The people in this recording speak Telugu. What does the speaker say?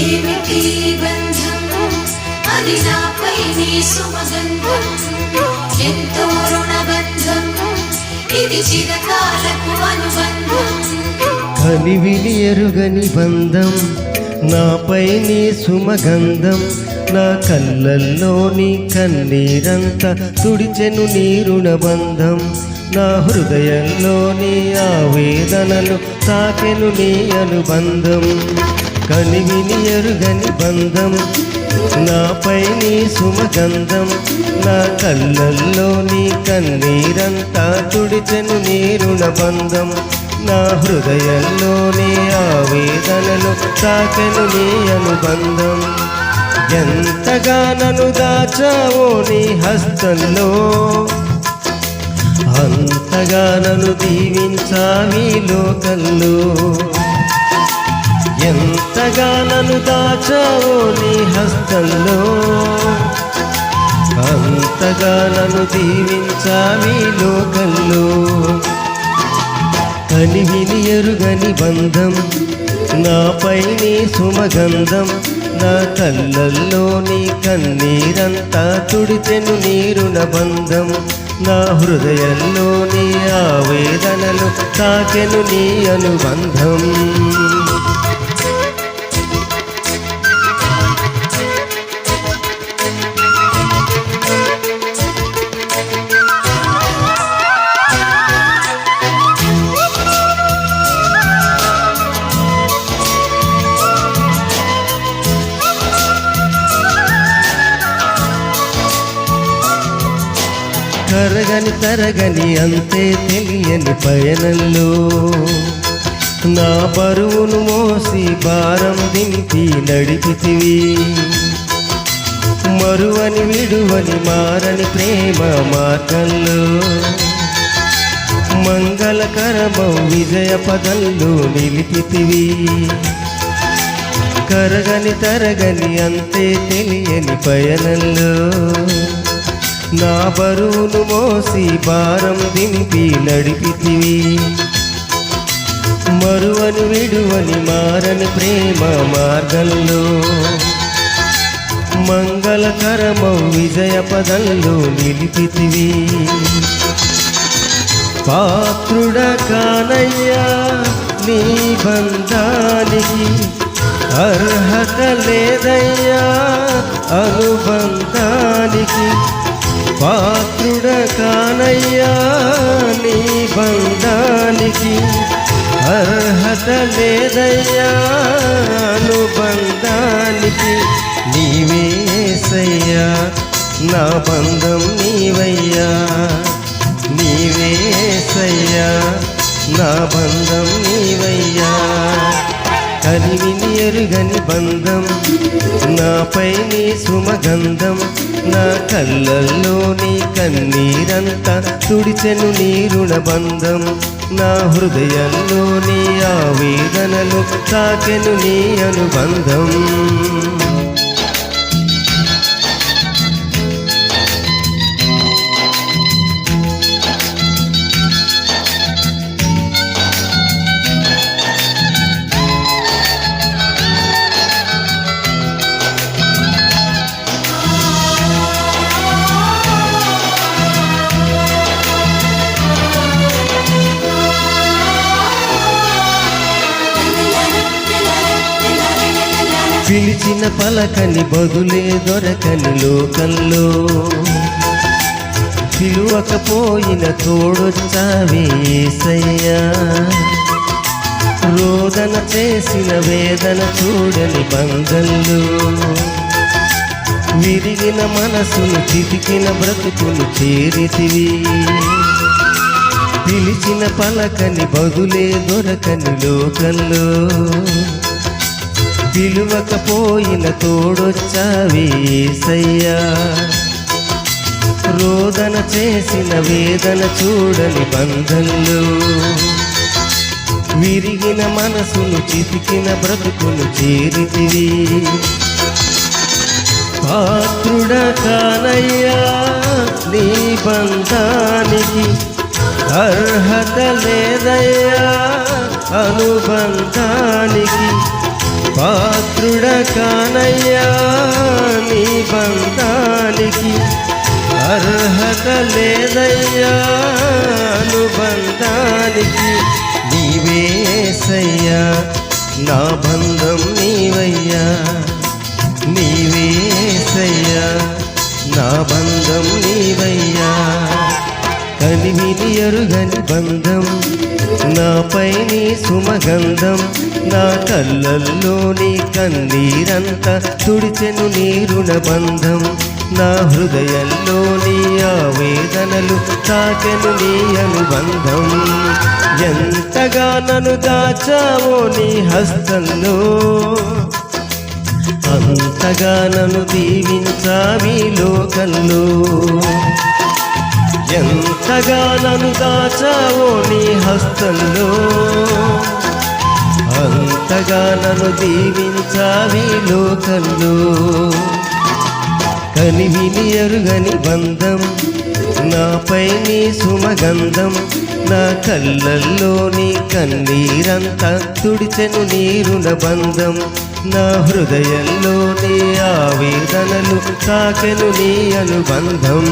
ఏమిటి బంధం అది నాపై నీ సుమగంధం ఎంతో రుణబంధం ఇది చిరకాలపు అనుబంధం కనివిని ఎరుగని బంధం నాపై నీ సుమగంధం నా కళ్ళల్లో నీ కన్నీరంతా తుడిచెను నీ రుణబంధం నా హృదయంలో నీ ఆవేదనలు తాకెను నీ అనుబంధం కనివిని ఎరుగని బంధం నాపై నీ సుమగంధం నా కళ్ళల్లో నీ కన్నీరంతా తుడిచెను నీ రుణబంధం నా హృదయంలో నీ ఆవేదనలు తాకెను నీ అనుబంధం ఎంతగా నన్ను దాచావో నీ హస్తంలో అంతగా నన్ను దీవించావి లోకంలో ఎంతగా నన్ను దాచావో నీ హస్తంలో అంతగా నన్ను దీవించావి లోకంలో కనివిని ఎరుగని బంధం నాపై నీ సుమగంధం నా కళ్ళల్లో నీ కన్నీరంతా తుడిచెను నీ రుణబంధం నా హృదయంలో నీ ఆవేదనలు తాకెను నీ అనుబంధం కరగని తరగని అంతే తెలియని పయనంలో నా బరువును మోసి భారం దింపి నడిపితివి మరువని విడువని మారని ప్రేమ మార్గంలో మంగళకరమౌ విజయ పదంలో నిలిపితివి కరగని తరగని అంతే తెలియని పయనంలో నా బరువును మోసి భారం దింపి నడిపితివి మరువని విడువని మారని ప్రేమ మార్గంలో మంగళకరమౌ విజయ పదంలో నిలిపితివి పాత్రుడ కానయ్యా నీ బంధానికి అర్హత లేదయ్యా అనుబంధానికి పాత్రుడ కానయ్యా నీ బంధానికి అర్హత లేదయ్యా అనుబంధానికి నీవే యేసయ్యా నా బంధం నీవయ్యా నీవే యేసయ్యా నా బంధం నీవయ్యా కనివిని ఎరుగని బంధం నాపై నీ సుమగంధం నా కళ్ళల్లో నీ కన్నీరంతా తుడిచెను నీ రుణబంధం నా హృదయంలో నీ ఆవేదనలు తాకెను నీ అనుబంధం పిలిచిన పలకని బదులే దొరకని లోకంలో పిలువకపోయిన తోడొచ్చావే యేసయ్యా రోదన చేసిన వేదన చూడని బంధంలో విరిగిన మనసును చితికిన బ్రతుకును చేరితివి పిలిచిన పలకని బదులే దొరకని లోకంలో పిలువకపోయిన తోడొచ్చావే యేసయ్యా రోదన చేసిన వేదన చూడని బంధంలో విరిగిన మనసును చితికిన బ్రతుకును చేరితివి పాత్రుడ కానయ్యా నీ బంధానికి అర్హత లేదయ్యా అనుబంధానికి పాత్రుడ కానయ్యా నీ బంధానికి, అర్హత లేదయ్యా అనుబంధానికి. నీవే యేసయ్యా నా బంధం నీవయ్యా, నీవే యేసయ్యా నా బంధం నీవయ్యా. కనివిని ఎరుగని బంధం నాపై నీ సుమగంధం, నా కళ్ళల్లో నీ కన్నీరంతా తుడిచెను నీ రుణబంధం. నా హృదయంలో నీ ఆవేదనలు తాకెను నీ అనుబంధం. ఎంతగా నన్ను దాచావో నీ హస్తంలో, అంతగా నన్ను దీవించావి లోకంలో. ఎంతగా నన్ను దాచావో నీ హస్తంలో, అంతగా నన్ను దీవించావి లోకంలో. కనివిని ఎరుగని బంధం నాపై నీ సుమగంధం, నా కళ్ళల్లో నీ కన్నీరంతా తుడిచెను నీ రుణబంధం. నా హృదయంలో నీ ఆవేదనలు తాకెను నీ అనుబంధం.